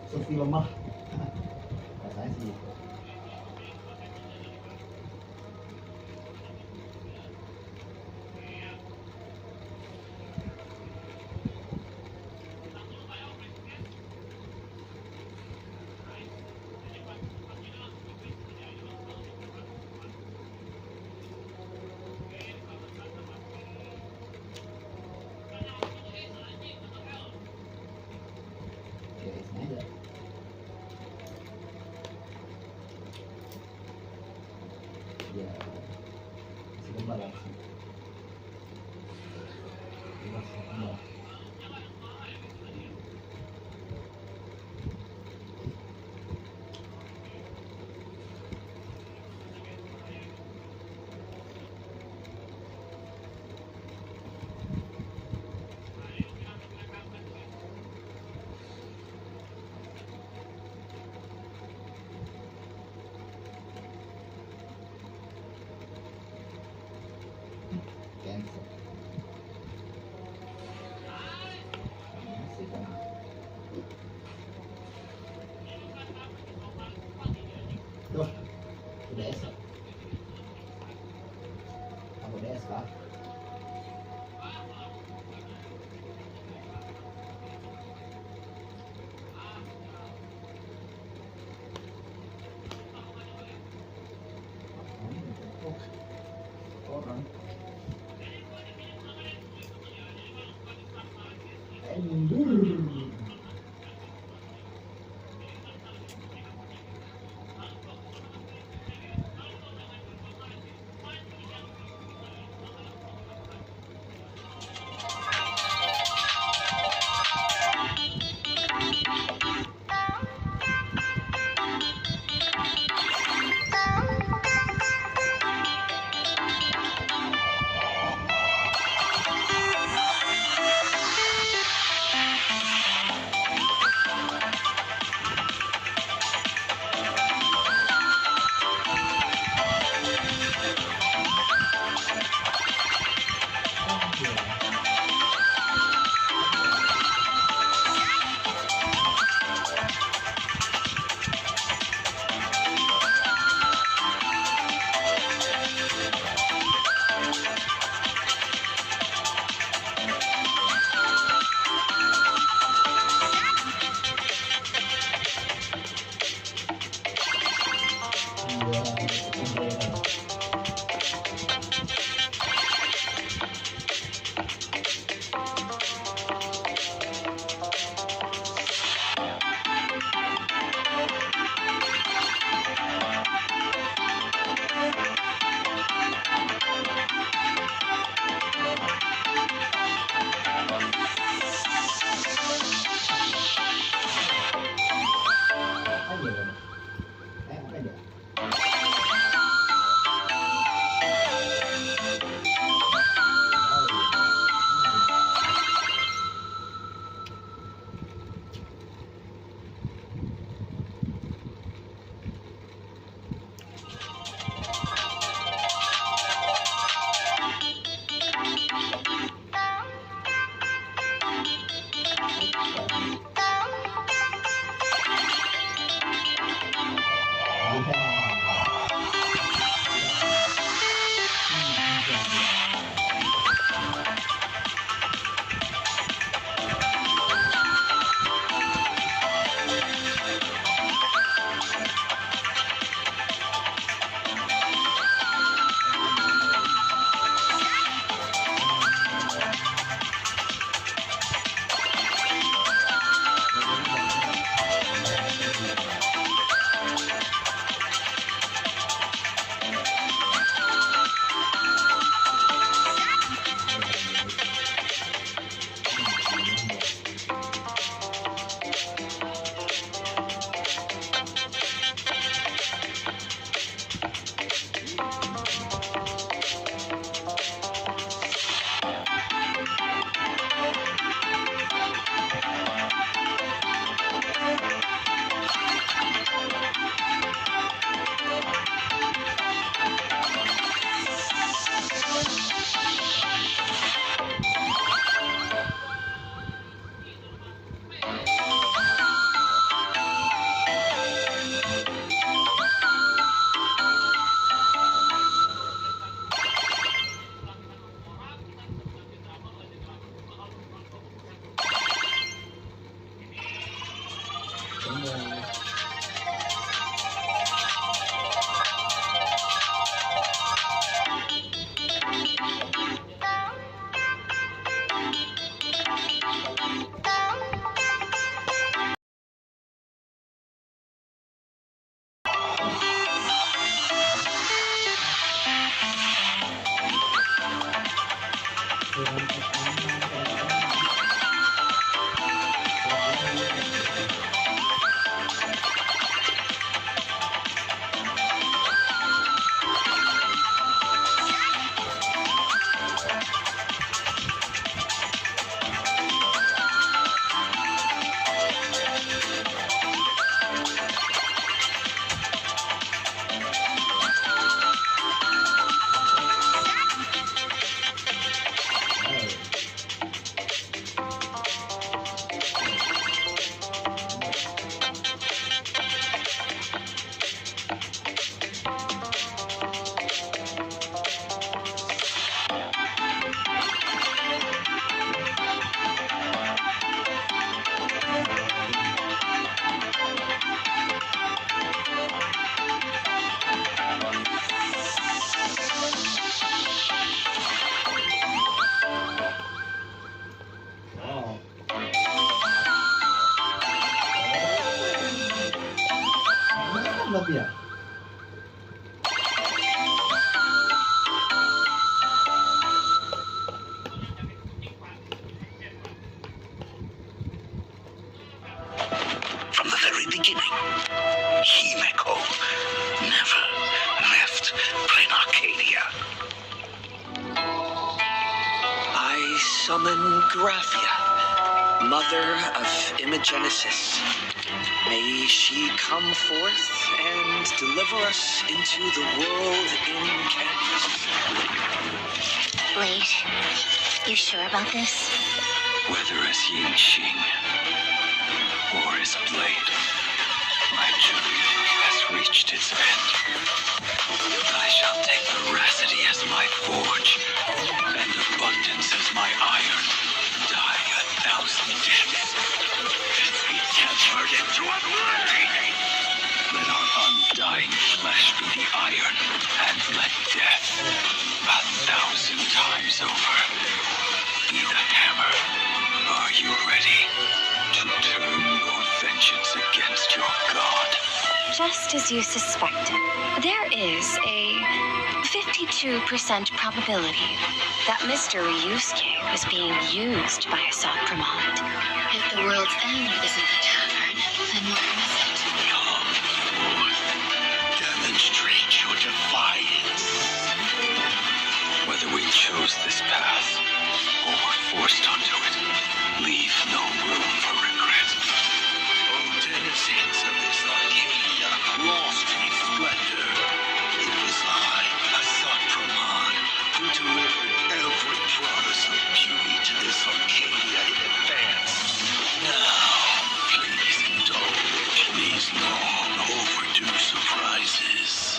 Sofi lemah. Katanya sih gitu. Ya masih kembali sih. Masih kembali. Cancel. Dadah. Ya. From the very beginning, Himeko never left Plain Arcadia. I summon Graphia, mother of Imogenesis. May she come forth and deliver us into the world in canvas. Blade, you sure about this? Whether as Yin Xing or as Blade, my journey has reached its end. I shall take veracity as my forge, and abundance as my iron. Die 1,000 deaths, and be transferred into oblivion. Let our undying flesh be the iron, and let death 1,000 times over be the hammer. Are you ready to turn your vengeance against your god? Just as you suspected, there is a 52% probability that Mr. Ryusuke was being used by Asad Pramod. If the world's end isn't the tavern, then what is it? Come forth. Demonstrate your defiance. Whether we chose this path or were forced onto it, leave no room for regret. O denizens of this Arcadia, lost in its splendor, it was I, Asad Pramod, who delivered every promise of beauty to this Arcadia in advance. Now, please indulge these long overdue surprises.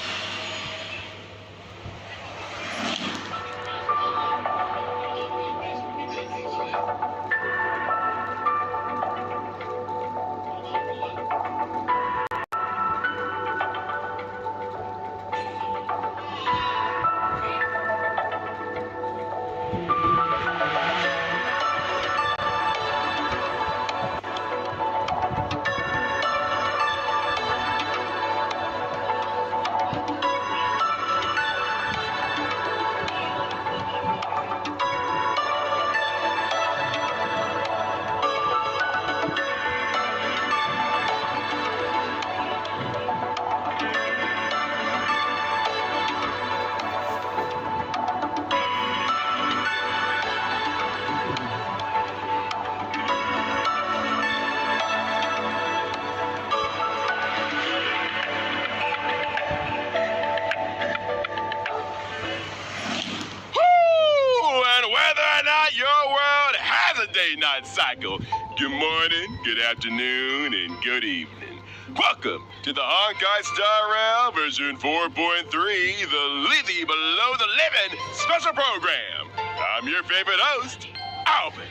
Day-night cycle. Good morning, good afternoon, and good evening. Welcome to the Honkai Star Rail version 4.3, the Livy Below the Living special program. I'm your favorite host, Albert.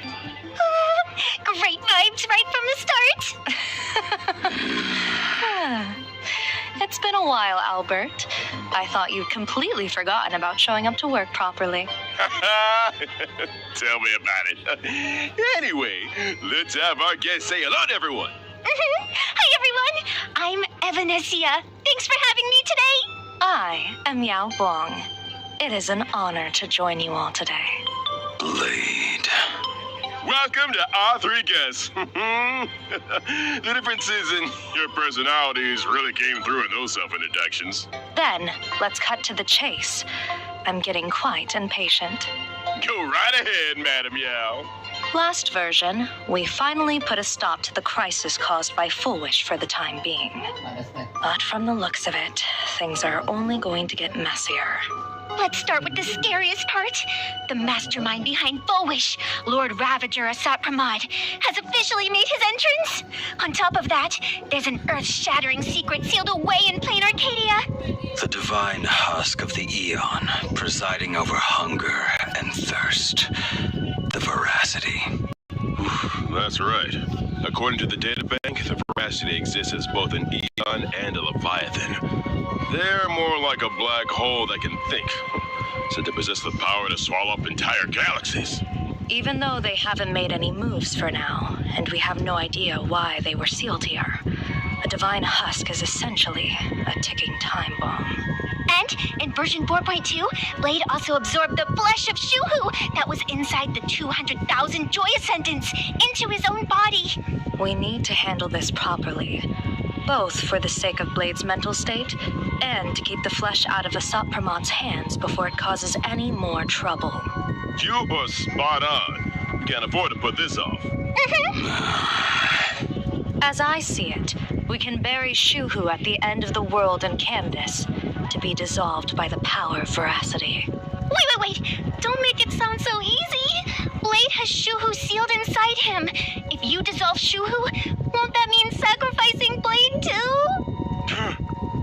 Great vibes right from the start. while, Albert. I thought you'd completely forgotten about showing up to work properly. Tell me about it. Anyway, let's have our guest say hello to everyone. Hi, everyone. I'm Evanesia. Thanks for having me today. I am Yao Bong. It is an honor to join you all today. Blade. Welcome to our three guests. The differences in your personalities really came through in those self-introductions. Then, let's cut to the chase. I'm getting quite impatient. Go right ahead, Madam Yao. Last version, we finally put a stop to the crisis caused by Foolish for the time being. But from the looks of it, things are only going to get messier. Let's start with the scariest part. The mastermind behind Foolish, Lord Ravager Asat Pramod, has officially made his entrance. On top of that, there's an earth-shattering secret sealed away in plain Arcadia. The divine husk of the Eon, presiding over hunger and thirst. The veracity. That's right. According to the data bank, the veracity exists as both an Eon and a Leviathan. They're more like a black hole that can think, said to possess the power to swallow up entire galaxies. Even though they haven't made any moves for now, and we have no idea why they were sealed here, a divine husk is essentially a ticking time bomb. And in version 4.2, Blade also absorbed the flesh of Shuhu that was inside the 200,000 Joy Ascendants into his own body. We need to handle this properly, both for the sake of Blade's mental state and to keep the flesh out of Asat Pramod's hands before it causes any more trouble. You are spot on. We can't afford to put this off. As I see it, we can bury Shuhu at the end of the world in canvas to be dissolved by the power of veracity. Wait. Don't make it sound so easy. Blade has Shuhu sealed inside him. If you dissolve Shuhu, won't that mean sacrificing Blade too?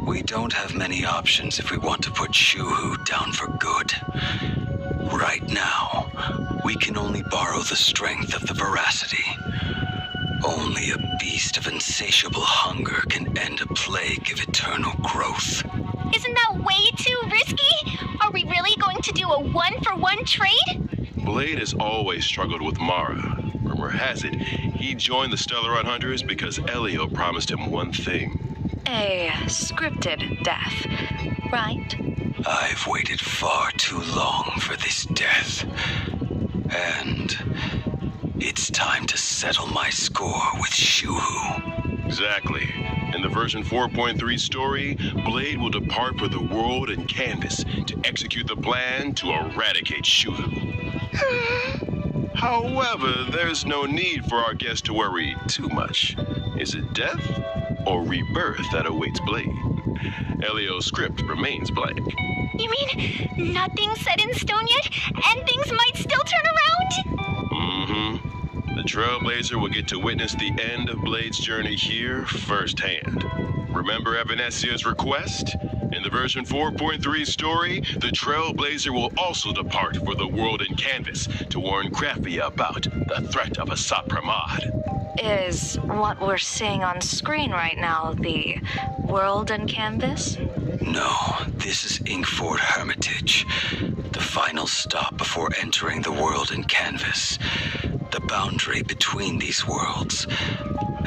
We don't have many options if we want to put Shuhu down for good. Right now, we can only borrow the strength of the veracity. Only a beast of insatiable hunger can end a plague of eternal growth. Isn't that way too risky? Are we really going to do a one-for-one trade? Blade has always struggled with Mara. Rumor has it, he joined the Stellaron Hunters because Elio promised him one thing. A scripted death, right? I've waited far too long for this death. And it's time to settle my score with Shuhu. Exactly. In the version 4.3 story, Blade will depart for the world in canvas to execute the plan to eradicate Shuhu. However, there's no need for our guest to worry too much. Is it death or rebirth that awaits Blade? Elio's script remains blank. You mean nothing's set in stone yet, and things might still turn around? The Trailblazer will get to witness the end of Blade's journey here firsthand. Remember Evanesia's request? In the version 4.3 story, the Trailblazer will also depart for the world in canvas to warn Graphia about the threat of Asat Pramod. Is what we're seeing on screen right now the world in canvas? No, this is Inkford Hermitage, the final stop before entering the world in canvas, the boundary between these worlds,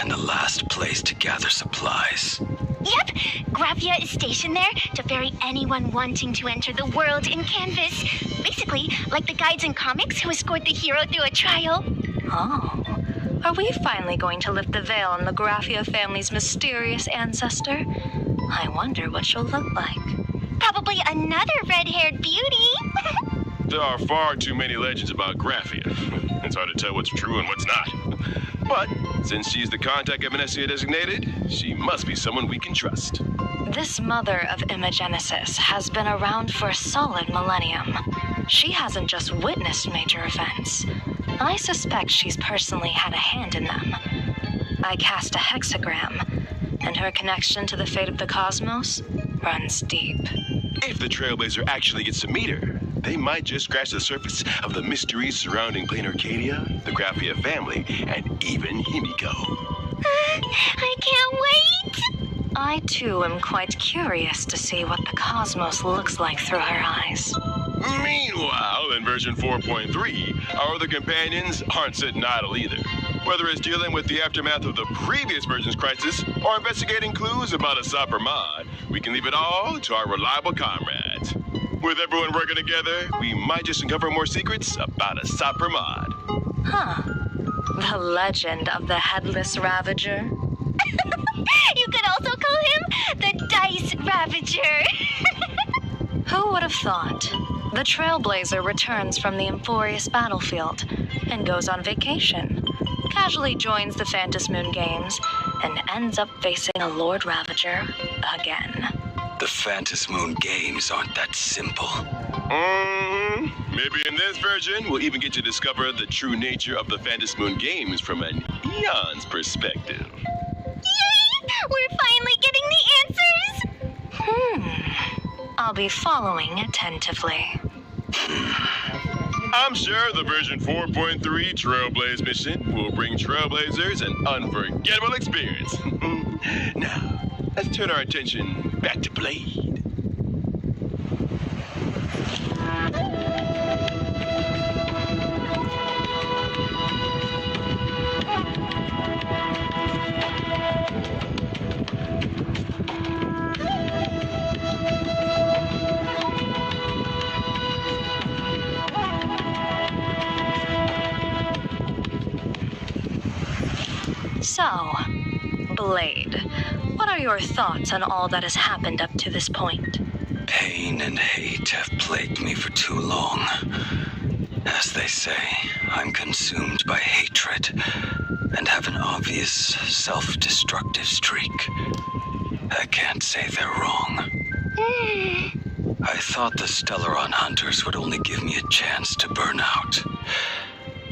and the last place to gather supplies. Yep, Graphia is stationed there to ferry anyone wanting to enter the world in canvas. Basically, like the guides in comics who escort the hero through a trial. Oh. Are we finally going to lift the veil on the Graphia family's mysterious ancestor? I wonder what she'll look like. Probably another red-haired beauty. There are far too many legends about Graphia. It's hard to tell what's true and what's not. But since she's the contact Evanesia designated, she must be someone we can trust. This mother of Imagenesis has been around for a solid millennium. She hasn't just witnessed major events. I suspect she's personally had a hand in them. I cast a hexagram, and her connection to the fate of the cosmos runs deep. If the Trailblazer actually gets to meet her, they might just scratch the surface of the mysteries surrounding Plain Arcadia, the Graphia family, and even Himiko. I can't wait! I too am quite curious to see what the cosmos looks like through her eyes. Meanwhile, in version 4.3, our other companions aren't sitting idle either. Whether it's dealing with the aftermath of the previous version's crisis or investigating clues about a Sapromod, we can leave it all to our reliable comrades. With everyone working together, we might just uncover more secrets about a Sapromod. Huh. The legend of the Headless Ravager? You could also call him the Dice Ravager. Who would have thought? The Trailblazer returns from the Emphorius battlefield and goes on vacation, casually joins the Phantasmoon Games, and ends up facing a Lord Ravager again. The Phantasmoon Games aren't that simple. Maybe in this version, we'll even get to discover the true nature of the Phantasmoon Games from an Eon's perspective. Yay! We're finally getting the answers! I'll be following attentively. I'm sure the version 4.3 Trailblaze mission will bring Trailblazers an unforgettable experience. Now, let's turn our attention back to Blade. So, Blade, what are your thoughts on all that has happened up to this point? Pain and hate have plagued me for too long. As they say, I'm consumed by hatred and have an obvious self-destructive streak. I can't say they're wrong. I thought the Stellaron Hunters would only give me a chance to burn out.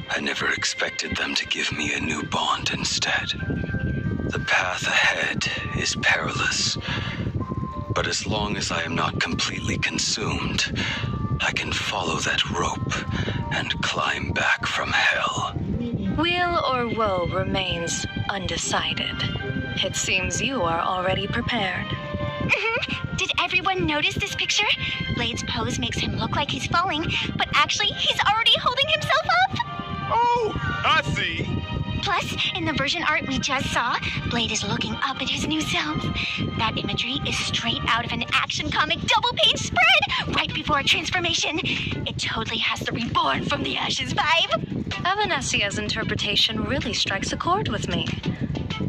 I never expected them to give me a new bond instead. The path ahead is perilous, but as long as I am not completely consumed, I can follow that rope and climb back from hell. Weal or woe remains undecided. It seems you are already prepared. Did everyone notice this picture? Blade's pose makes him look like he's falling, but actually he's already holding himself up. Oh, I see. Plus, in the version art we just saw, Blade is looking up at his new self. That imagery is straight out of an action comic double-page spread right before a transformation. It totally has the reborn from the ashes vibe. Evanesia's interpretation really strikes a chord with me.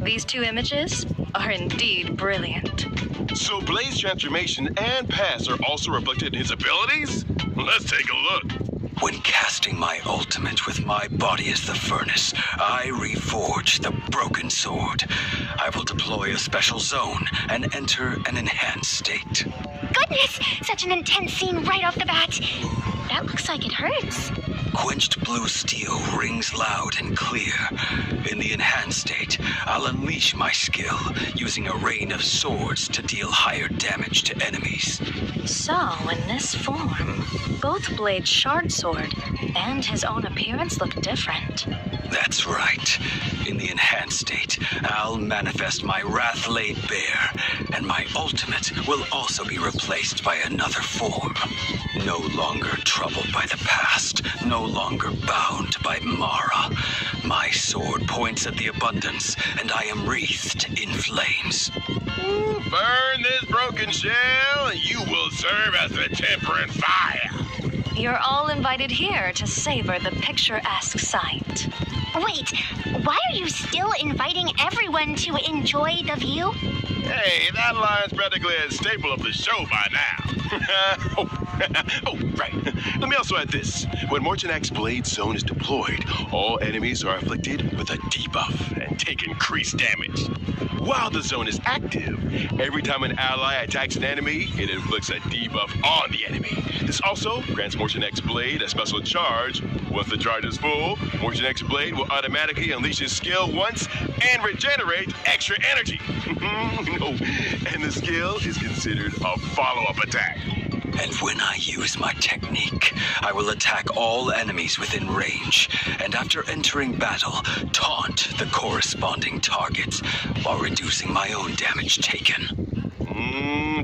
These two images are indeed brilliant. So Blade's transformation and past are also reflected in his abilities? Let's take a look. When casting my ultimate with my body as the furnace, I reforge the broken sword. I will deploy a special zone and enter an enhanced state. Goodness, such an intense scene right off the bat. That looks like it hurts. Quenched blue steel rings loud and clear. In the enhanced state, I'll unleash my skill, using a rain of swords to deal higher damage to enemies. So, in this form, both Blade's shard sword and his own appearance look different. That's right. In the enhanced state, I'll manifest my wrath laid bare, and my ultimate will also be replaced by another form. No longer troubled by the past, no longer bound by Mara. My sword points at the abundance, and I am wreathed in flames. Burn this broken shell, and you will serve as the temperate fire. You're all invited here to savor the picturesque sight. Wait, why are you still inviting everyone to enjoy the view? Hey, that line's practically a staple of the show by now. Oh, right. Let me also add this. When Mortonak's Blade Zone is deployed, all enemies are afflicted with a debuff and take increased damage. While the zone is active, every time an ally attacks an enemy, it inflicts a debuff on the enemy. This also grants Mortonak's Blade a special charge. Once the charge is full, Mortonak's Blade will automatically unleash his skill once and regenerate extra energy. And the skill is considered a follow-up attack. And when I use my technique, I will attack all enemies within range, and after entering battle, taunt the corresponding targets while reducing my own damage taken.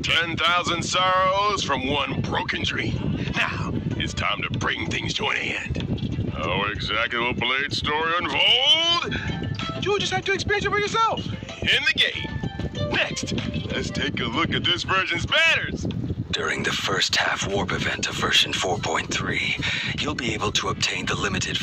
10,000 sorrows from one broken dream. Now, it's time to bring things to an end. How exactly will Blade's story unfold? You will just have to experience it for yourself in the game. Next, let's take a look at this version's banners. During the first half warp event of version 4.3, you'll be able to obtain the limited